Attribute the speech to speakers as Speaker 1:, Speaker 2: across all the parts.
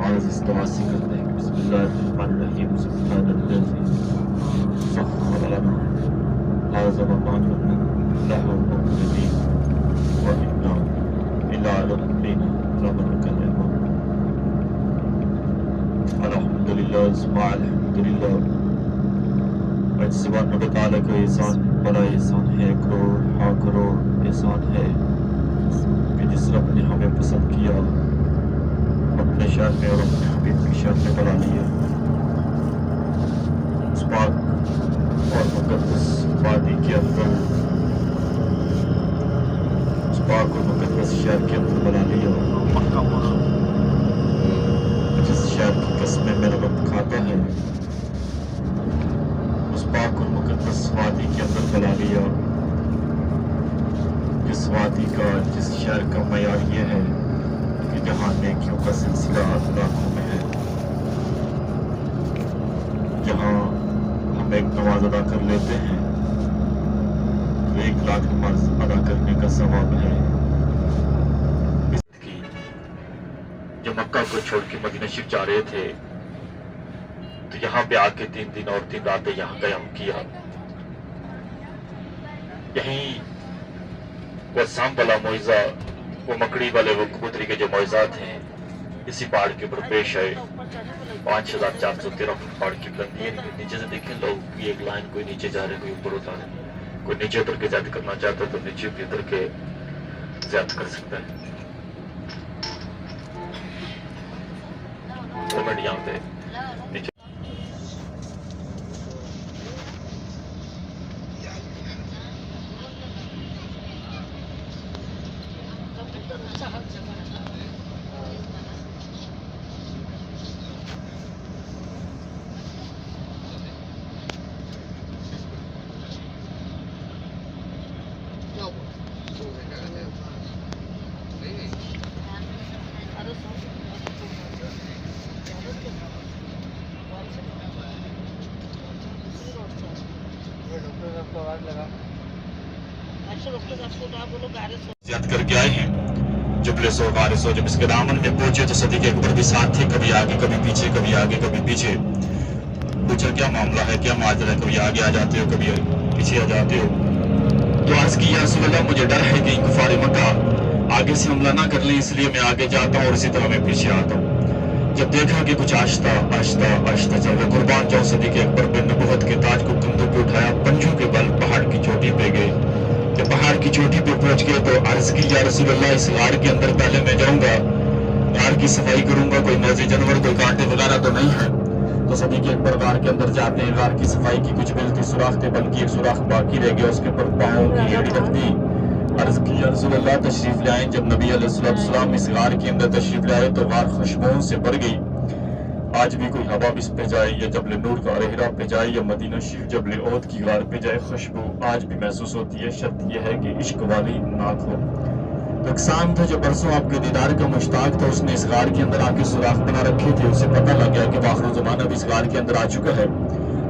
Speaker 1: آغاز استواسی کرتے ہیں. بسم اللہ الرحمن الرحیم. سبحان الذی سخر لنا هذا وما كنا له مقرنين وإنا إلى ربنا لمنقلبون. الحمد للہ ثم الحمد للہ. آج سبحان رب تعالیٰ کا احسان بڑا احسان ہے، کروڑ احسان ہے کہ جس رب نے ہمیں پسند کیا، اپنے شہر میں اور اپنے حبیب کی شہر میں بنا لیا. اس پاک اور مقدس وادی کے اندر، اس پاک اور مقدس شہر کے اندر بنا لیا. مکہ جس شہر کی قسمیں میرا رب کھاتا ہے، اس پاک اور مقدس وادی کے اندر بنا لیا. جس وادی کا، جس شہر کا معیار یہ ہے کہ جہاں نیکیوں کا سلسلہ لاکھوں میں ہے، جہاں ہم ایک نماز ادا کر لیتے ہیں تو 1,00,000 نماز ادا کرنے کا ثواب ہے. جب مکہ کو چھوڑ کے مدینہ شریف جا رہے تھے تو یہاں پہ آ کے 3 دن اور 3 راتیں یہاں قیام کیا. یہیں وہ سام والا معجزہ، وہ مکڑی والے، وہ کبوتری کے جو معجزات ہیں، اسی پہاڑ کے اوپر پیش آئے. 5,413 فٹ پہاڑ کی بلندی ہے. نیچے سے دیکھیں لوگ، ایک لائن، کوئی نیچے جا رہے، کوئی اوپر اتار رہے. کوئی نیچے اتر کے زیادہ کرنا چاہتا ہے تو نیچے بھی اتر کے زیادہ کر سکتا ہے. منٹ یہاں پہ نیچے زیادہ کر کے آئے ہیں. جبل سو غار سو. جب اس کے دامن میں پہنچے تو صدیق اکبر بھی ساتھ تھے، کبھی آگے کبھی پیچھے، کبھی آگے کبھی پیچھے. پوچھا کیا معاملہ ہے، کیا معاذر ہے؟ کبھی آگے آ جاتے ہو، کبھی پیچھے آ جاتے ہو. تو عرض کی یا رسول اللہ، مجھے ڈر ہے کہ کفار مکہ آگے سے حملہ نہ کر لیں، اس لیے میں آگے جاتا ہوں اور اسی طرح میں پیچھے آتا ہوں. جب دیکھا کہ کچھ آہستہ آہستہ آہستہ چل رہے، قربان جاؤں صدیق اکبر بن نبوت کے تاج کو کندھوں پہ اٹھایا، پنجوں کے بل پہاڑ کی چوٹی پہ گئے. جب پہاڑ کی چوٹی پہ پہنچ گئے تو عرض کی یا رسول اللہ، اس غار کے اندر پہلے میں جاؤں گا، غار کی صفائی کروں گا، کوئی موذی جانور، کوئی کانٹے وغیرہ تو نہیں ہے. تو صدیق اکبر غار کے اندر جاتے ہیں. غار کی صفائی کی کچھ ملتی سوراخ تھے، بلکہ ایک سوراخ باقی رہ گیا، اس کے اوپر پاؤں کی ایڑی رکھ دی. عرض کی یا رسول اللہ، تشریف لے آئیں. جب نبی علیہ السلام اس غار کے اندر تشریف لے آئے تو غار خوشبوؤں سے بھر گئی. آج بھی کوئی ہوا اس پہ جائے، یا جبل نور کا رہرا پہ جائے، یا مدینہ شریف جبل عہد کی غار پہ جائے، خوشبو آج بھی محسوس ہوتی ہے. شرط یہ ہے کہ عشق والی ناک ہو. تو اقسام تھا جو برسوں آپ کے دیدار کا مشتاق تھا، اس نے اس غار کے اندر آ کے سوراخ بنا رکھے تھے. اسے پتہ لگ گیا کہ آخر زمانہ بھی اس غار کے اندر آ چکا ہے.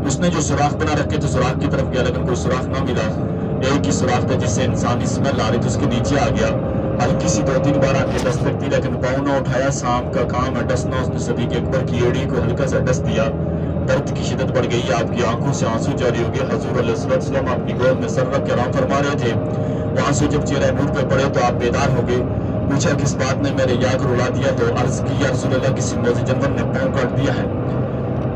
Speaker 1: اس نے جو سوراخ بنا رکھے تھے سوراخ کی طرف گیا، لیکن کوئی سوراخ نہ ملا. ایک ہی سوراخ تھا جس سے انسانی اسمیل آ رہی تھی، اس کے نیچے آ گیا. ہلکی سی 2-3 بار آ کے دستک دی، لیکن پاؤں نہ اٹھایا. سام کا کام ہے ڈسنا. اس نے صدیق اکبر کی ایڑی کو ہلکا سا ڈس دیا. درد کی شدت بڑھ گئی، آپ کی آنکھوں سے آنسو جاری ہو گئے. حضور علیہ السلام اپنی گود میں سر رکھ کے آرام فرما رہے تھے. وہ آنسو جب چہرہ نور پہ پڑے تو آپ بیدار ہو گئے. پوچھا کس بات نے میرے یا کو رلا دیا؟ تو عرض کی یا رسول اللہ، کسی موذی جانور نے پاؤں کاٹ دیا ہے.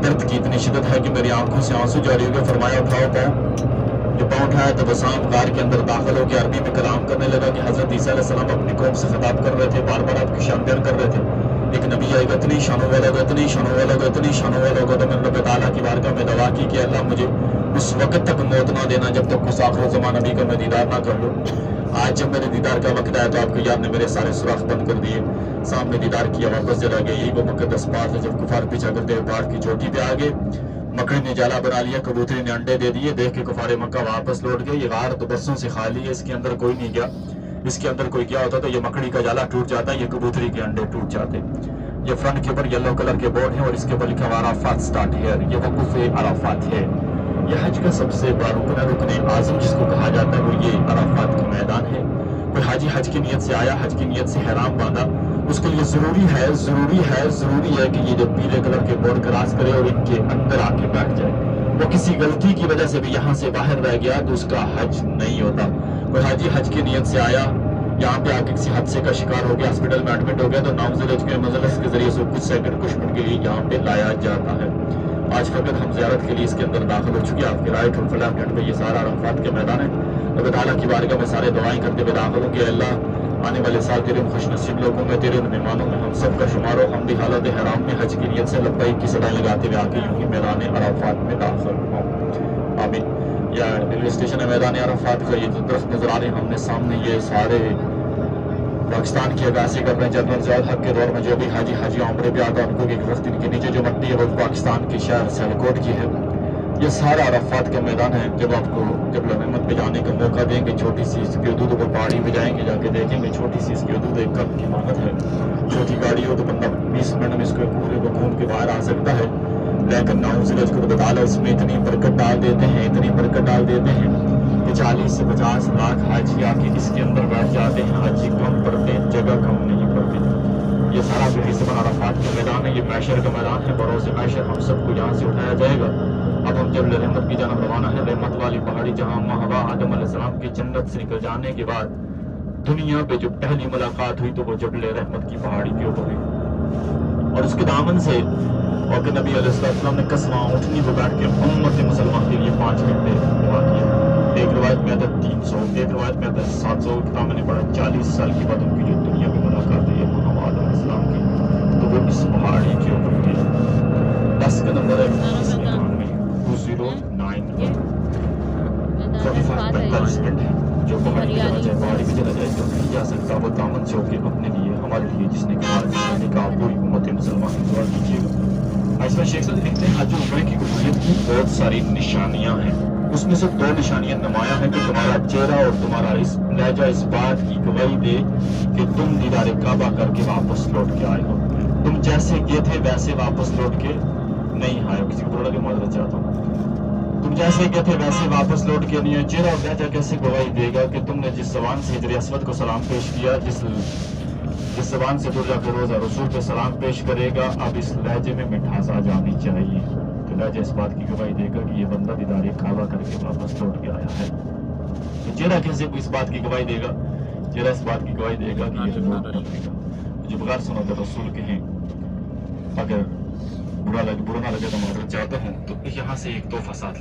Speaker 1: درد کی اتنی شدت ہے کہ میری آنکھوں سے آنسو جاری ہو گئے. فرمایا اٹھاؤ پاؤں. جو پاؤں اٹھایا تو وسام غار کے اندر داخل ہو کے عربی میں کلام کرنے لگا کہ حضرت عیسیٰ علیہ السلام اپنی قوم سے خطاب کر رہے تھے، بار بار آپ کی شان بیان کر رہے تھے. ایک نبی آئے گا، اتنی شانوں والا ہوگا، اتنی شانوں والا ہوگا، اتنی شانوں والا ہوگا. تو میں نے رب تعالیٰ کی بارگاہ میں دعا کی کہ اللہ مجھے اس وقت تک موت نہ دینا جب تک اس آخر زمان نبی کا میں دیدار نہ کر لوں. آج جب میرے دیدار کا وقت آیا تو آپ کے یار نے میرے سارے سوراخ بند کر دیے. سامنے دیدار کیا، واپس چلا گیا. یہی وہ مقدس پاس ہے جب کفار پیچھا کرتے ہوئے پہاڑ کی چوٹی پہ آ گئے. مکڑی نے جالا بنا لیا، کبوتری نے انڈے دے دیے. دیکھ کے کفار مکہ واپس لوٹ گئے. یہ غار تو برسوں سے خالی ہے، اس کے اندر کوئی نہیں گیا. اس کے اندر کوئی کیا ہوتا تو یہ مکڑی کا جالا ٹوٹ جاتا، یہ کبوتری کے انڈے ٹوٹ جاتے. یہ فرنٹ کے اوپر یلو کلر کے بورڈ ہیں اور اس کے اوپر لکھا ہوا عرفات سٹارٹ ہیئر. یہ وقوف عرفات ہے. یہ حج کا سب سے بڑا رکن اعظم جس کو کہا جاتا ہے وہ یہ عرفات کا میدان ہے. کوئی حاجی حج کی نیت سے آیا، حج کی نیت سے احرام باندھا، اس کے لیے ضروری ہے کہ یہ جو پیلے کلر کے بورڈ کراس کرے اور ان کے اندر آ کے بیٹھ جائے. وہ کسی غلطی کی وجہ سے بھی یہاں سے باہر رہ گیا تو اس کا حج نہیں ہوتا. کوئی حاجی حج کی نیت سے آیا, یہاں پہ آ کے کسی حادثے کا شکار ہو گیا, ہاسپٹل میں ایڈمٹ ہو گیا, تو نامزد حج کے مجلس کے ذریعے سے کچھ سیکنڈ کچھ منٹ کے لیے یہاں پہ لایا جاتا ہے. آج فقط ہم زیارت کے لیے اس کے اندر داخل ہو چکے ہیں. آپ کے رائٹ اور فلیفٹ ہینڈ پہ یہ سارا عرفات کے میدان ہے. اللہ تعالیٰ کی بارگاہ میں سارے دعائیں کرتے ہوئے داخل ہوں کہ اللہ آنے والے سال تیرے خوش نصیب لوگوں میں, تیرے مہمانوں میں ہم سب کا شمار ہو. ہم بھی حالت حرام میں حج کی نیت سے لبیک کی صدائیں لگاتے ہوئے آگے یوں ہی میدان عرفات میں داخل ہوں. آمین. یا ریلوے اسٹیشن ہے میدان عرفات کا. یہ جو درخت نظر آ رہے ہیں ہم نے سامنے, یہ سارے پاکستان کی عکاسی کر رہے ہیں. جنرل ضیاء الحق کے دور میں جو بھی حاجی عمرے پہ آتا ہے ان کو ایک درخت ان کے نیچے جو مٹی ہے وہ پاکستان کے شہر سیالکوٹ کی ہے. یہ سارا عرفات کا میدان ہے. جب آپ کو جبل رحمت پہ جانے کا موقع دیں گے, چھوٹی سی اس کی حدود پر پہاڑی پہ جائیں گے, جا کے دیکھیں گے چھوٹی سی اس کی حدود ایک کپ کی مانت ہے. چھوٹی گاڑی ہو تو بندہ 20 منٹ میں اس کو پورے کو گھوم کے باہر آ سکتا ہے. لیکن ناؤز کو بتالا اس میں اتنی برکت ڈال دیتے ہیں کہ 40 سے 50 لاکھ حاجی آ کے اس کے اندر بیٹھ جاتے ہیں. حاجی کم پڑتے, جگہ کم نہیں پڑتی. یہ سارا فیصد عرفات کا میدان ہے. یہ معشر کا میدان ہے. بروز معشر ہم سب کو یہاں سے اٹھایا جائے گا. اب ہم جبل رحمت کی جانب روانہ ہے. رحمت والی پہاڑی جہاں ماں آدم علیہ السلام کی جنت سے نکل جانے کے بعد دنیا پہ جو پہلی ملاقات ہوئی تو وہ جبل رحمت کی پہاڑی کے اوپر ہوئی. اور اس کے دامن سے اور کہ نبی علیہ السلام نے کسواں اونٹنی کو بیٹھ کے امت مسلمان کے لیے 5 گھنٹے دعا کیا. ایک روایت میں آتا 300, ایک روایت میں آتا 700. کتاب میں نے پڑھا 40 سال کے بعد ان کی جو دنیا میں ملاقات ہوئی ہے محمد آدم علیہ السلام کی, تو وہ اس پہاڑی کے اوپر تھی. 10 کا نمبر ہے 2091 45 منٹ ہے. جو پہاڑی پہ چلا جائے, پہاڑی پہ چلا جائے, جو نہیں جا سکتا وہ دامن سے ہو کے اپنے لیے ہمارے لیے جس نے کہا پوری امت مسلمان کی دعا کیجیے گا. اس میں شیخ صاحب لکھتے ہیں حج عمرے کی قبولیت کی بہت ساری نشانیاں ہیں. اس میں سے 2 نشانیاں نمایاں ہیں کہ تمہارا چہرہ اور تمہارا لہجہ اس بات کی گواہی دے کہ تم دیدار کعبہ کر کے واپس لوٹ کے آئے ہو. تم جیسے گئے تھے ویسے واپس لوٹ کے نہیں آئے ہو. کسی کو تھوڑا کہ معذرت چاہتا ہوں. تم جیسے گئے تھے ویسے واپس لوٹ کے نہیں. چہرہ اور لہجہ کیسے گواہی دے گا کہ تم نے جس زبان سے حجر اسود کو سلام پیش کیا, جس زبان سے تو جا کے روزہ رسول پہ سلام پیش کرے گا, اب اس لہجے میں مٹھاس آ جانی چاہیے. تو لہجہ اس بات کی گواہی دے گا کہ یہ بندہ دیدار کعبہ کر کے واپس لوٹ کے آیا ہے. تو چہرہ کیسے اس بات کی گواہی دے گا؟ چہرہ اس بات کی گواہی دے گا کہ یہ لوٹ نکلے گا. جو بغیر سنا تو رسول کہیں, اگر برا نہ لگے تو معذرت چاہتا ہوں. تو یہاں سے ایک تحفہ ساتھ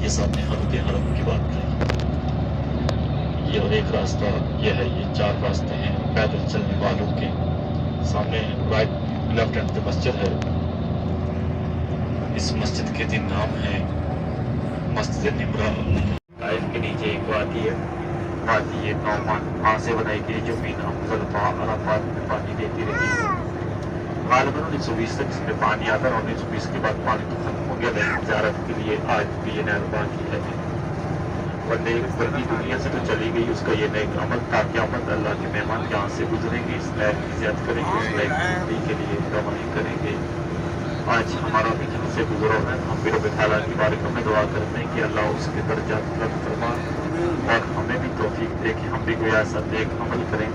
Speaker 1: یہ سامنے حرم کی بات کریں. یہ اور ایک راستہ یہ ہے, یہ 4 راستے ہیں پیدل چلنے والوں کے. سامنے رائٹ لیفٹ ہینڈ پہ مسجد ہے. اس مسجد کے 3 نام ہیں. مسجد نمرہ. لائف کے نیچے ایک وادی ہے, وادی نعمان. وہاں سے بنائی گئی جو مینا مزدلفہ عرفات میں پانی دیتی رہی ہے. غالباً 1920 تک اس میں پانی آتا اور 1920 کے بعد پانی تو ختم ہو گیا, لیکن زیارت کے لیے آج بھی یہ نہر باقی ہے. بندے بندی دنیا سے تو چلی گئی, اس کا یہ نیک عمل تھا کہ قیامت اللہ کے مہمان یہاں سے گزریں گے, اس نہر کی زیارت کریں گے, اس نہر کی زندگی کے لیے دعائیں کریں گے. آج ہمارا بھی یہاں سے گزرا ہے. ہم بھی رب تعالیٰ کی بارگاہ میں دعا کرتے ہیں کہ اللہ اس کے درجات بلند فرما اور ہمیں بھی توفیق دے کہ ہم بھی کوئی ایسا نیک عمل کریں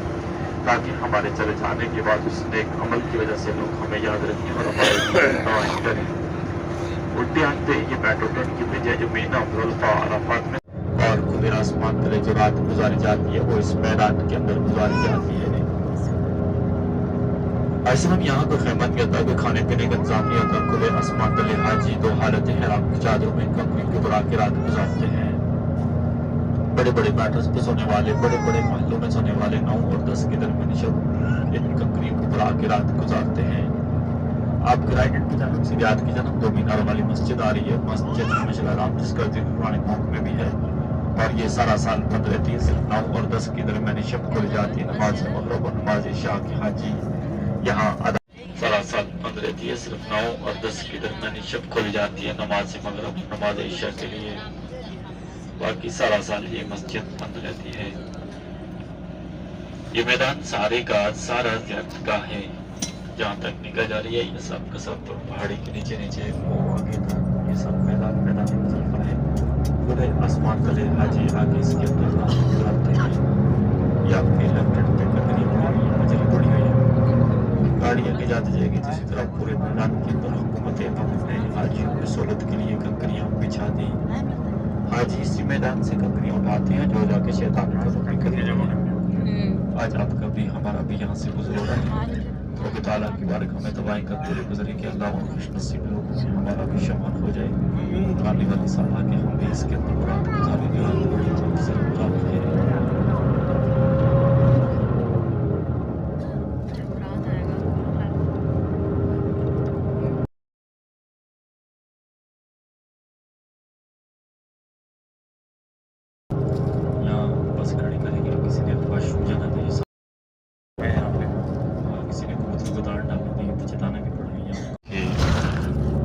Speaker 1: تاکہ ہمارے چلے جانے کے بعد اس نیک عمل کی وجہ سے لوگ ہمیں یاد رکھیں اور ہمارے دعائیں کریں. الٹے ہاتھ یہ میٹرو ٹرین کی وجہ جو مینا مزدلفہ عرفات میں اور کھلے آسمان تلے جو رات گزاری جاتی ہے وہ اس میدان کے اندر گزاری جاتی ہے. ایسے ہم یہاں کوئی خیمہ نہیں ہوتا، کوئی کھانے پینے کا انتظام نہیں ہوتا. کھلے آسمان تلے حاجی دو حالت حرام کی چادروں میں کنکری کے برا کے رات گزارتے ہیں. بڑے بڑے میٹرز پہ سونے والے، بڑے بڑے محلوں میں سونے والے 9 اور 10 کے درمیان شب ان کنکری کو برا کے رات گزارتے ہیں. آپ کے رائٹ ہینڈ کی جانب سیاحت کی جانب 2 مینار والی مسجد آ رہی ہے. مسجد مشعل حرام جس کا ذکر قرآن پاک میں بھی ہے اور یہ سارا سال بند رہتی ہے. صرف 9 اور 10 کی درمیان شب کھل جاتی ہے. نماز مغرب اور نماز عشاء کے حاجی یہاں سارا سال بند رہتی ہے. صرف 9 اور 10 کی درمیان شب کھل جاتی ہے نماز مغرب اور نماز عشاء کے لیے. باقی سارا سال یہ مسجد بند رہتی ہے. یہ میدان سارے کا سارا زیارت کا ہے. جہاں تک نکل جا رہی ہے یہ سب کا سب پہاڑی کے نیچے نیچے آگے تک یہ سب میدان مزدلفہ ہے. پورے آسمان تلے حاجی آگے اس کے اندر رات گزارتے ہیں. یہ آپ کے لیفٹ ہینڈ پہ کنکری پڑی ہوئی ہے، مجھے پڑی ہوئی ہے. گاڑی آگے جاتی جائے گی اسی طرح پورے میدان کے اندر حکومت امام نے حاجیوں کی سہولت کے لیے کنکریاں بچھا دی. حاجی اسی میدان سے کنکریاں اٹھاتے ہیں جو جا کے شیطان کا ذبح کرنے جگہ. آج آپ کا بھی ہمارا بھی یہاں سے گزر ہو رہا ہے. رب تعالیٰ کی بارک ہمیں دعائیں کرتے ہوئے گزرے کہ اللہ اور خوش نصیب لوگوں میں ہمارا بھی شامل ہو جائے. آنے والی سال آ کے ہم بھی اس کے اندر رات گزارے گے. بڑی خوبصورت رات ہے. بس کھڑی کریں گے. کسی نے واش روم جانا تھا یہاں پہ کسی نے کبوتر کو داڑ ڈالنی تھی تو چتانا بھی پڑ گئی.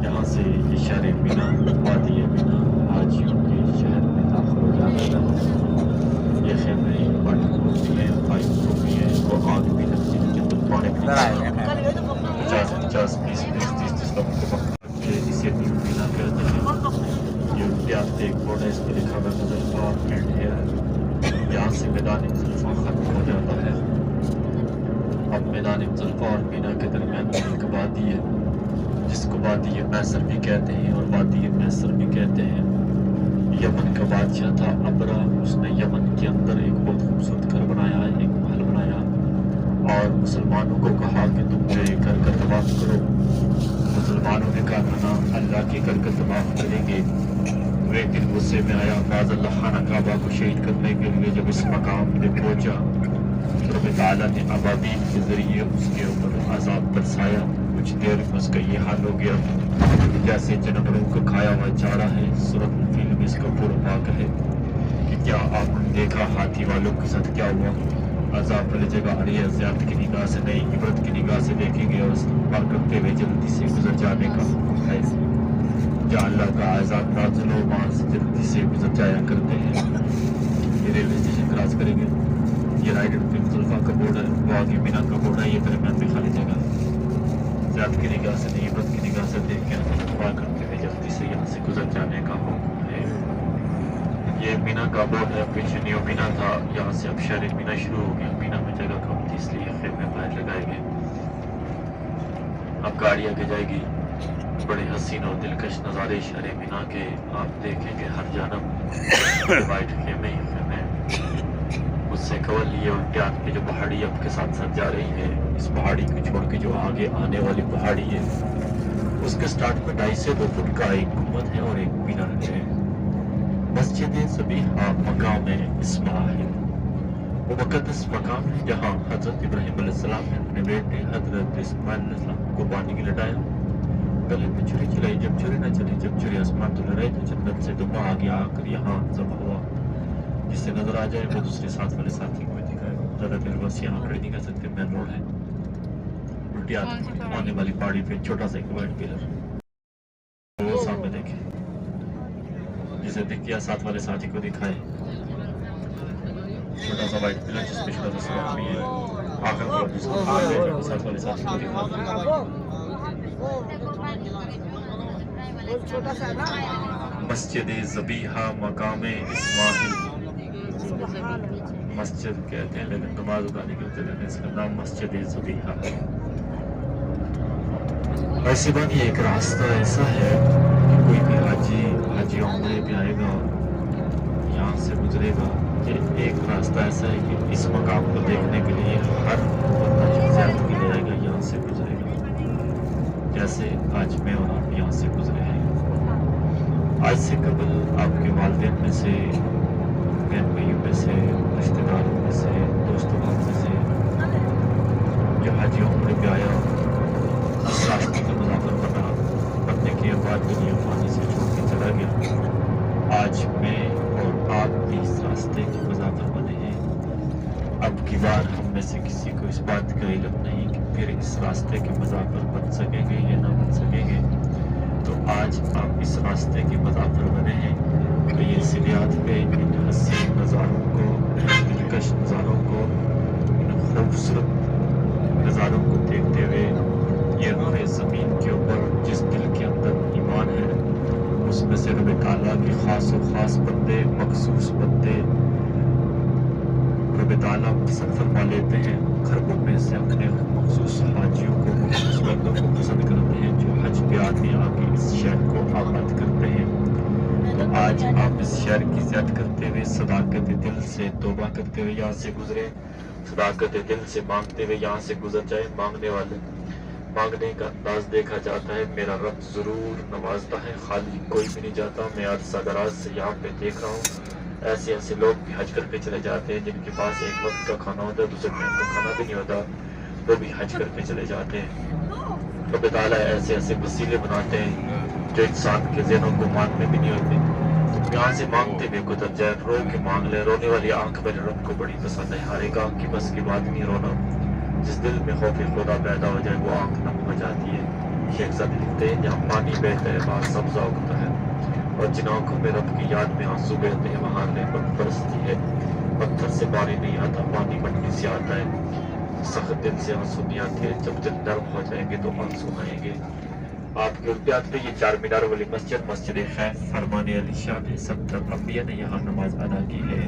Speaker 1: یہاں سے یہ شہر مینا وادی مینا حاجیوں کے شہر میں داخل ہو جاتا ہے. یہ خیمے واٹر پروف بھی ہے، پائپ پروف بھی ہے اور آگ بھی لگتی ہے. جب پانے بھی 50 20 30 لوگوں کو پکڑ کے اسے نیو مینا کہتے ہیں. یہ آپ ایک بورڈ ہے، اس پہ لکھا ہوا مزدلفہ اینڈ ہیئر. یہاں سے میدان مزدلفہ ختم ہو جاتا ہے. اب میدان مزدلفہ اور مینا کے درمیان ایک وادی ہے جس کو وادی میسر بھی کہتے ہیں اور وادی میسر بھی کہتے ہیں. یمن کا بادشاہ تھا ابرا. اس نے یمن کے اندر ایک بہت خوبصورت گھر بنایا، ایک محل بنایا اور مسلمانوں کو کہا کہ تم میرے گھر کا طواف کرو. مسلمانوں نے کہا نا اللہ کے گھر کا طواف کریں گے. لیکن غصے میں آیا معاذ اللہ خانہ کعبہ کو شہید کرنے کے لیے جب اس مقام پہ پہنچا تو رب تعالیٰ نے ابابیل کے ذریعے اس کے اوپر عذاب برسایا. کچھ دیر میں اس کا یہ حال ہو گیا جیسے جانوروں کو کھایا ہوا چارہ ہے. سورۃ الفیل میں اس کا پورا واقعہ ہے کہ کیا آپ نے دیکھا ہاتھی والوں کے ساتھ کیا ہوا. عذاب والی جگہ آ رہی ہے، زیارت کی نگاہ سے نہیں عبرت کی نگاہ سے دیکھیں گے اور اس پار کرتے ہوئے جلدی سے گزر جانے کا حکم ہے. جہاں اللہ کا عذاب نازل ہو وہاں سے جلدی سے گزر جایا کرتے ہیں. یہ ریلوے اسٹیشن کراس کریں گے. یہ رائٹ ہینڈ پہ مزدلفہ کا بورڈ ہے، وہ آگے مینا کا بورڈ ہے. یہ درمیان میں خالی جگہ زیادت کی نگاہ سے نہیں عبرت کی نگاہ سے دیکھ کے پار کرتے ہوئے جلدی سے یہاں سے گزر جانے کا حکم ہے. یہ مینا کا بورڈ ہے. پیچھے نیو مینا تھا، یہاں سے اب شہر مینا شروع ہو گیا. مینا میں جگہ کم تھی اس لیے خیمے باہر لگائے گئے. اب گاڑی آگے جائے گی. بڑے حسین اور دلکش نظارے شہر مینا کے آپ دیکھیں گے ہر جانب وائٹ خیمے ہی خیمے. اس سے کور لیے ان کے ہاتھ پہ جو پہاڑی اب کے ساتھ ساتھ جا رہی ہے. اس پہاڑی کو چھوڑ کے جو آگے آنے والی پہاڑی ہے اس کے سٹارٹ میں 2.5 سے 2 فٹ کا ایک گنبد ہے اور ایک مینار ہے. مسجد ذبیحہ مقام اسماعیل وہ مقدس مقام ہے جہاں حضرت ابراہیم علیہ السلام نے اپنے بیٹے حضرت اسماعیل علیہ السلام کو قربانی کے لٹایا. گلے میں چھری چلائی، جب چھری نہ چلی، جب چھری آسمان تو لڑائی تو جنت سے دعا آگے آ کر یہاں ذبح ہوا. جس سے نظر آ جائے وہ دوسرے ساتھ والے ساتھی کو بھی دکھائے گا. زیادہ دیر بس یہاں کھڑے نہیں کر سکتے، مین روڈ ہے. الٹی آنے والی پہاڑی پہ چھوٹا سا ایک وائٹ پلر وہ سامنے دیکھیں جسے دیکھ کیا ساتھ والے ساتھی کو دکھائے. چھوٹا سا وائٹ پلر جس پہ چھوٹا سا سورج بھی ہے. آخر کو دوسرے ساتھ والے ساتھی کو دکھائے. مسجد ذبیحہ مقام اسماعیل مسجد کہتے ہیں لیکن نماز اٹھانے کے لیے اس کا نام مسجد ذبیحہ ہے. ایسی بات یہ ایک راستہ ایسا ہے کہ کوئی بھی حاجی عمرے پہ آئے گا یہاں سے گزرے گا، یہ ایک راستہ ایسا ہے کہ اس مقام کو دیکھنے کے لیے ہر بندہ جو زیارت کے لیے آئے گا یہاں سے گزرے گا، جیسے آج میں اور آپ یہاں سے گزرے ہیں۔ آج سے قبل آپ کے والدین میں سے، بہن بھائیوں میں سے، رشتہ داروں میں سے، دوستوں میں سے جو حاجی عمرے پہ آیا اس راستے کا مسافر بننے کے بعد دنیا پانی سے چھوڑ کے چلا گیا، آج میں اور آپ بھی اس راستے کے مسافر بنے ہیں۔ اب کی بار ہم میں سے کسی کو اس بات کا علم نہیں کہ پھر اس راستے کے مسافر بن سکیں گے یا نہ بن سکیں گے، تو آج آپ اس راستے کے مسافر بنے ہیں تو یہ سیاحت پہ ان حسین نظاروں کو، ان دلکش نظاروں کو، ان خوبصورت نظاروں کو دیکھتے ہوئے یہ روح زمین کے اوپر جس دل کے اندر ایمان ہے اس میں سے رب تعالیٰ کے خاص و خاص بندے، مخصوص بندے رب تعالیٰ پسند فرما لیتے ہیں، خربوں میں سے اپنے مخصوص حاجیوں کو، مخصوص بندوں کو پسند کرتے ہیں جو حج پہ آتے آ کے اس شہر کو آباد کرتے ہیں۔ تو آج آپ اس شہر کی زیارت کرتے ہوئے صداقت دل سے توبہ کرتے ہوئے یہاں سے گزرے، صداقت دل سے مانگتے ہوئے یہاں سے گزر جائے۔ مانگنے کا انداز دیکھا جاتا ہے، میرا رب ضرور نوازتا ہے، خالی کوئی بھی نہیں جاتا۔ میں عرصہ دراز سے یہاں پہ دیکھ رہا ہوں ایسے لوگ بھی حج کر کے چلے جاتے ہیں جن کے پاس ایک وقت کا کھانا ہوتا ہے، دوسرے ٹائم کا کھانا بھی نہیں ہوتا، وہ بھی حج کر کے چلے جاتے ہیں۔ رب تعالیٰ ایسے وسیلے بناتے ہیں جو انسان کے ذہنوں کو ماننے بھی نہیں ہوتے۔ یہاں سے مانگتے ہوئے گزر جائے، رو کے مانگ لے۔ رونے والی آنکھ میرے رب کو بڑی پسند ہے، ہر ایک آنکھ کی بس کی بات نہیں رونا۔ جس دل میں خوف خدا پیدا ہو جائے وہ آنکھ نم ہو جاتی ہے۔ شیخ زادی لکھتے ہیں جہاں پانی بہتا ہے وہاں سبزہ اگتا ہے، اور جن آنکھوں میں رب کی یاد میں آنسو بہتے ہیں وہاں نعمت برستی ہے۔ پتھر سے پانی نہیں آتا، پانی مٹی سے آتا ہے۔ سخت دل سے آنسو نہیں آتے، جب دل نرم ہو جائیں گے تو آنسو آئیں گے۔ آپ کے الٹیات پہ یہ 4 مینار والی مسجد خیف فرمان علی شاہ میں 70 انبیاء نے یہاں نماز ادا کی ہے۔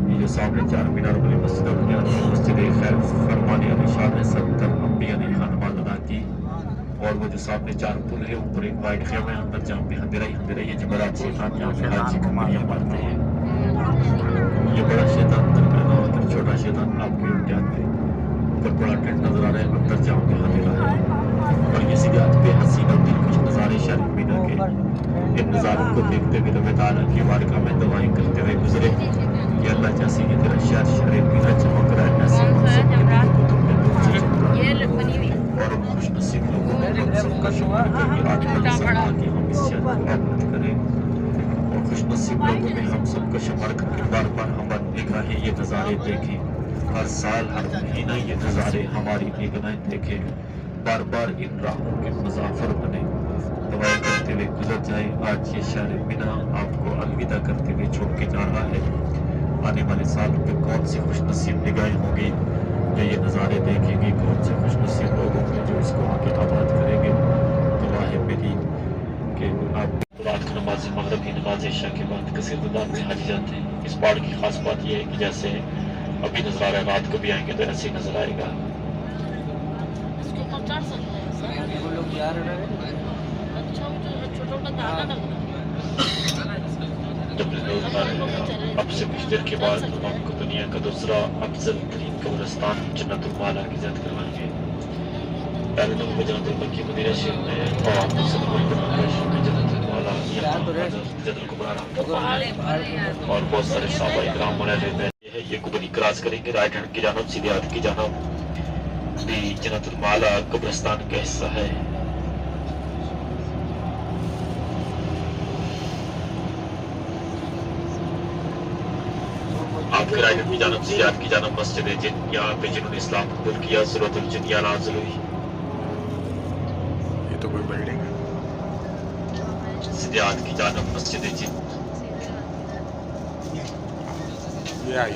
Speaker 1: یہ جو سامنے 4 مینار والی مسجد خیف فرمان علی شاہ میں 70 انبیاء نے یہاں نماز ادا کی، اور وہ جو سامنے 4 پل ہے اوپر ایک وائٹ خیمہ ہے اندر جہاں پہ اندھیرا ہی ہے، جمعرات شیطان یہاں پہ حاجی کو ماریاں مارتے ہیں۔ یہ بڑا شیطان اندر پیدا ہوتا ہے، چھوٹا شیطان آپ کے الٹیات پہ اوپر بڑا ٹینٹ نظر آ رہا ہے، اندر جہاں پہ اندھیرا ہے، اور یہ سیاحت پہ حسین اور دلکش نظارے شریف مینا کے۔ ان نظاروں کو دیکھتے ہوئے رب تعالیٰ کی بارگاہ میں دعائیں کرتے ہوئے گزرے کہ اللہ جیسے یہ تیرا شہر شریف مینا چمک رہا ہے، ایسے ہم سب کے دلوں کو تم نے نور سے چمکا، اور ہم خوش نصیب لوگوں کو ہم سب کا شمار کر کے آج والی سرما کی ہم اس شہر کو آباد کریں، اور خوش نصیب لوگوں میں ہم سب کا شمار کر کے بار بار ہماری نگاہیں یہ نظارے دیکھیں، ہر سال ہر مہینہ یہ نظارے ہماری نگاہیں دیکھیں، بار بار ان راہوں کے مسافر بنے، دعائیں کرتے ہوئے گزر جائے۔ آج یہ شہر مینا آپ کو الوداع کرتے ہوئے چھوڑ کے جا رہا ہے۔ آنے والے سالوں میں کون سی خوش نصیب نگاہیں ہوں گی جو یہ نظارے دیکھیں گے، کون سے خوش نصیب لوگ ہوں گے جو اس کو آگے آباد کریں گے۔ دعا ہے میری کہ آپ رات کی نماز مغرب کی نماز عشاء کے بعد کثیر تعداد میں حج جاتے ہیں۔ اس پہاڑ کی خاص بات یہ ہے کہ جیسے ابھی نظر آ رہا ہے، رات کو بھی آئیں گے تو ایسے ہی نظر آئے گا۔ جب لوگ اب سے کچھ دیر کے بعد ہم کو دنیا کا دوسرا افضل ترین قبرستان جنت المالا کی زیارت کروائیں گے۔ پہلے نمبر پہ جنت المکی مدینہ شریف میں، اور دوسرے نمبر پہ مدینہ شریف میں جنت المالا، یہاں جنت الکبریٰ اور بہت سارے صحابہ اکرام موجود ہیں۔ یہ کبری کراس کریں گے، رائٹ ہینڈ کی جانب، سیدھے ہاتھ کی جانب بھی جنت المالا قبرستان کا حصہ ہے۔ آپ کے رائٹ ہینڈ کی جانب، سیدھے ہاتھ کی جانب مسجد ہے جن یہاں پہ جنہوں نے اسلام قبول کیا، سورۃ الجن یا نازل ہوئی۔
Speaker 2: یہ تو کوئی بلڈنگ ہے۔
Speaker 1: سیدھے ہاتھ کی جانب مسجد جن،
Speaker 2: یہ آئی